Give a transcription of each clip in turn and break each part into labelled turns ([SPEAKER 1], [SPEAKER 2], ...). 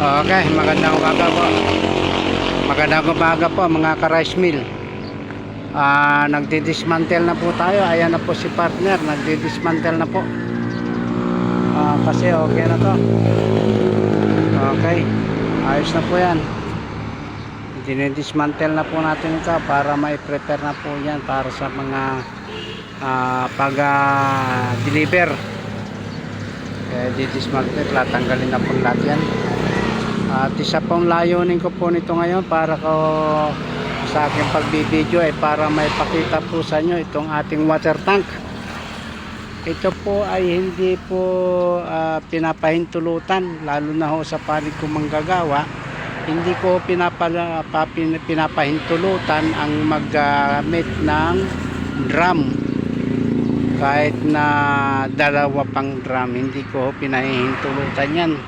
[SPEAKER 1] Okay, magandang umaga po. Magandang umaga po mga ka-rice mill. Nagdi-dismantle na po tayo. Ayan na po si partner, nagdi-dismantle na po. Kasi okay na to. Okay, ayos na po yan. Dinidismantle na po natin ito para mai-prepare na po yan para sa mga pag-deliver. Di-dismantle, tanggalin na po lahat yan. At isa pong layunin ko po nito ngayon para ko sa aking pagbibideo ay para may pakita po sa inyo itong ating water tank. Ito po ay hindi po pinapahintulutan, lalo na ho sa panig ko manggagawa. Hindi ko pinapahintulutan ang maggamit ng drum. Kahit na dalawa pang drum, hindi ko pinahihintulutan yan.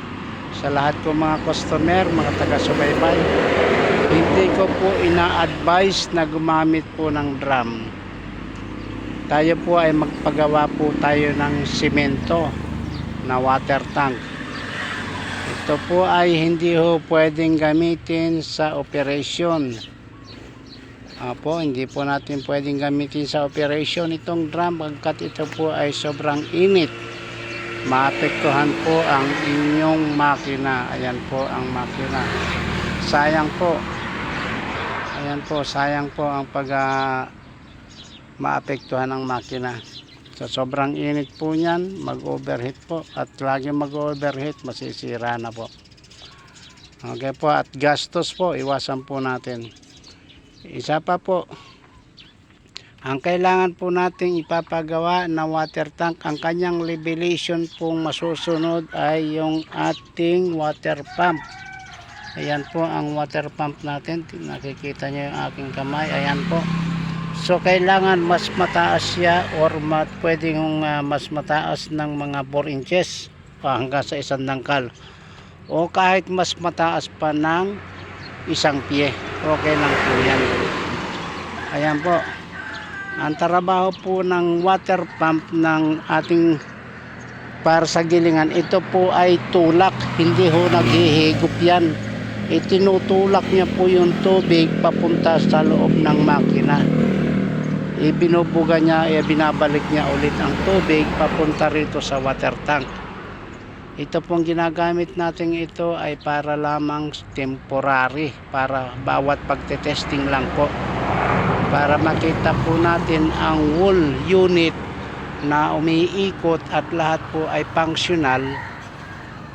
[SPEAKER 1] Sa lahat ko mga customer, mga taga-subaybay, hindi ko po ina-advise na gumamit po ng drum. Tayo po ay magpagawa po tayo ng simento na water tank. Ito po ay hindi ho pwedeng gamitin sa operation. Hindi po natin pwedeng gamitin sa operation itong drum pagkat ito po ay sobrang init. Maapektuhan po ang inyong makina. Ayan po ang makina. Sayang po. Ayan po, sayang po ang maapektuhan ang makina. Sa sobrang init po niyan, mag-overheat po. At lagi mag-overheat, masisira na po. Okay po, at gastos po, iwasan po natin. Isa pa po, ang kailangan po nating ipapagawa na water tank, ang kanyang elevation pong masusunod ay yung ating water pump. Ayan po ang water pump natin. Nakikita nyo yung aking kamay. Ayan po. So kailangan mas mataas siya or pwedeng mas mataas ng mga 4 inches hanggang sa isang dangkal. O kahit mas mataas pa ng isang pie. Okay lang po yan. Ayan po. Ang trabaho po ng water pump ng ating para sa gilingan, ito po ay tulak, hindi ho naghihigop yan. Itinutulak niya po yung tubig papunta sa loob ng makina. Ibinubuga niya, binabalik niya ulit ang tubig papunta rito sa water tank. Ito pong ginagamit natin ito ay para lamang temporary, para bawat pagtetesting lang po. Para makita po natin ang whole unit na umiikot at lahat po ay functional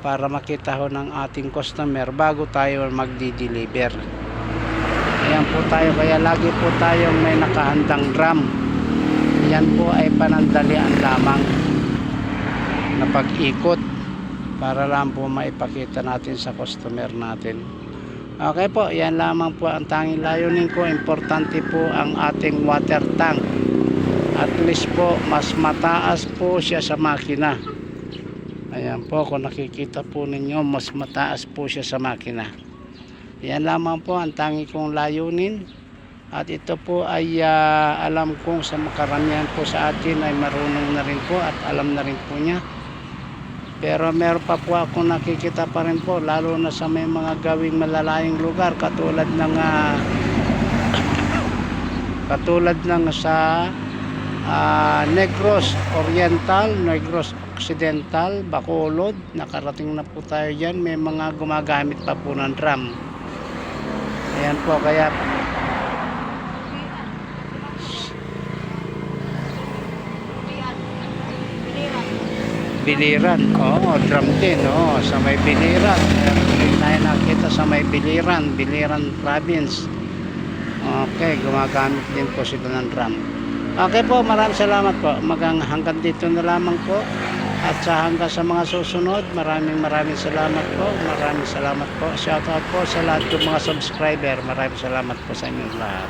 [SPEAKER 1] para makita ho ng ating customer bago tayo magdi-deliver. Ayan po tayo, kaya lagi po tayong may nakahandang drum. Yan po ay panandalian lamang na pag-ikot para lang po maipakita natin sa customer natin. Okay po, yan lamang po ang tanging layunin ko. Importante po ang ating water tank. At least po, mas mataas po siya sa makina. Ayan po, kung nakikita po ninyo, mas mataas po siya sa makina. Yan lamang po ang tanging kong layunin. At ito po ay alam kong sa makaramihan po sa atin ay marunong na rin po at alam na rin po niya. Pero meron pa po akong nakikita pa rin po, lalo na sa may mga gawing malalayong lugar katulad ng sa Negros Oriental, Negros Occidental, Bacolod. Nakarating na po tayo dyan, may mga gumagamit pa po ng drum. Ayan po, kaya Biliran, drum din, sa may Biliran. Ayan, nakita sa may Biliran province. Okay, gumagamit din po sila ng drum. Okay po, maraming salamat po. Hanggang dito na lamang po. At hanggang sa mga susunod, maraming salamat po. Maraming salamat po. Shoutout po sa lahat ng mga subscriber. Maraming salamat po sa inyong lahat.